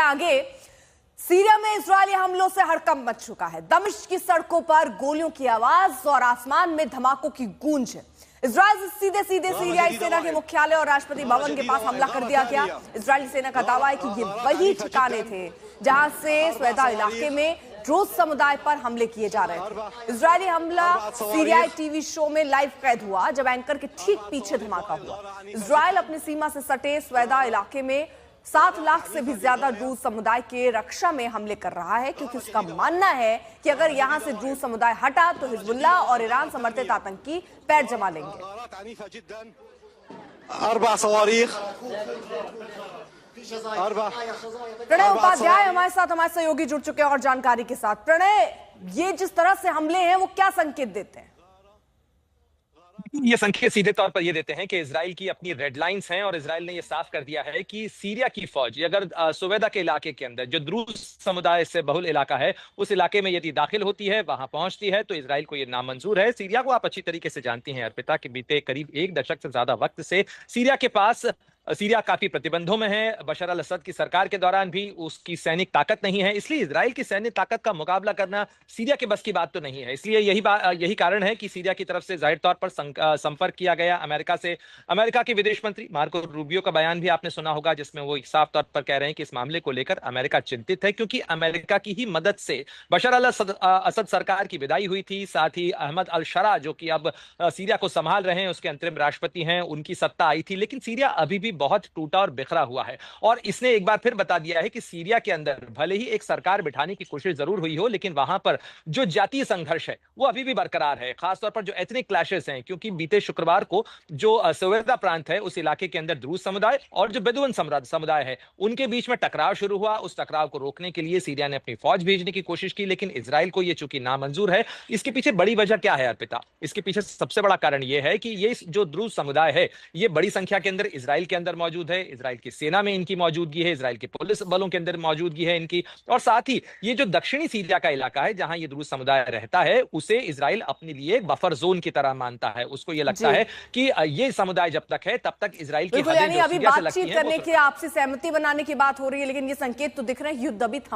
आगे। सीरिया में इजरायली हमलों से हड़कंप मच चुका है। दमिश्क की सड़कों पर गोलियों की आवाज और आसमान में धमाकों की गूंज है। इजरायल से सीधे सीरियाई सेना के मुख्यालय और राष्ट्रपति भवन के पास हमला कर दिया गया। इजरायली सेना का दावा है कि ये वही ठिकाने थे जहां से स्वेदा इलाके में ड्रूज समुदाय पर हमले किए जा रहे थे। इजरायली हमला सीरियाई टीवी शो में लाइव कैद हुआ जब एंकर के ठीक पीछे धमाका हुआ। इजरायल अपनी सीमा से सटे स्वेदा इलाके में 7 लाख से भी ज्यादा ड्रूज समुदाय के रक्षा में हमले कर रहा है, क्योंकि उसका मानना है कि अगर यहां से ड्रूज समुदाय हटा तो हिजबुल्लाह और ईरान समर्थित आतंकी पैर जमा लेंगे। प्रणय उपाध्याय हमारे साथ सहयोगी जुड़ चुके हैं और जानकारी के साथ। प्रणय, ये जिस तरह से हमले हैं वो क्या संकेत देते हैं? ये संकेत सीधे तौर पर ये देते हैं कि इजराइल की अपनी रेड लाइंस हैं और इजराइल ने ये साफ कर दिया है कि सीरिया की फौज अगर सुवेदा के इलाके के अंदर जो द्रूज समुदाय से बहुल इलाका है उस इलाके में यदि दाखिल होती है, वहां पहुंचती है, तो इजराइल को ये नामंजूर है। सीरिया को आप अच्छी तरीके से जानती हैं अर्पिता कि बीते करीब 1 दशक से ज्यादा वक्त से सीरिया काफी प्रतिबंधों में है। बशर अल असद की सरकार के दौरान भी उसकी सैनिक ताकत नहीं है, इसलिए इजराइल की सैन्य ताकत का मुकाबला करना सीरिया के बस की बात तो नहीं है। इसलिए यही कारण है कि सीरिया की तरफ से जाहिर तौर पर संपर्क किया गया अमेरिका से। अमेरिका के विदेश मंत्री मार्को रूबियो का बयान भी आपने सुना होगा, जिसमें वो साफ तौर पर कह रहे हैं कि इस मामले को लेकर अमेरिका चिंतित है, क्योंकि अमेरिका की ही मदद से बशर अल असद सरकार की विदाई हुई थी। साथ ही अहमद अल शरा, जो कि अब सीरिया को संभाल रहे हैं, उसके अंतरिम राष्ट्रपति हैं, उनकी सत्ता आई थी। लेकिन सीरिया अभी भी बहुत टूटा और बिखरा हुआ है और इसने एक बार फिर बता दिया है कि सीरिया के अंदर भले ही एक सरकार बिठाने की कोशिश जरूर हुई हो, लेकिन वहां पर जो जातीय संघर्ष है वो अभी भी बरकरार है, खासतौर पर जो एथनिक क्लैशेस हैं। क्योंकि बीते शुक्रवार को जो सवेदा प्रांत है उस इलाके के अंदर द्रूज समुदाय और जो बेदुइन समुदाय है उनके बीच में टकराव शुरू हुआ। उस टकराव को रोकने के लिए सीरिया ने अपनी फौज भेजने की कोशिश की, लेकिन इजराइल को यह चूंकि नामंजूर है। इसके पीछे बड़ी वजह क्या है अर्पिता? इसके पीछे सबसे बड़ा कारण यह है कि ये जो द्रूज समुदाय है ये बड़ी संख्या के अंदर इजराइल के अंदर मौजूद है। इजराइल की सेना में इनकी मौजूदगी है, इजराइल के पुलिस बलों के अंदर मौजूदगी है इनकी, और साथ ही ये जो दक्षिणी सीरिया का इलाका है जहां ये द्रूज समुदाय रहता है उसे इजराइल अपने लिए एक बफर जोन की तरह मानता है। उसको ये लगता है कि ये समुदाय जब तक है तब तक इजराइल की हदें जो सीरिया से लगती हैं। बातचीत करने की आपसी सहमति बनाने की बात हो रही है, लेकिन ये संकेत तो दिख रहे हैं युद्ध अभी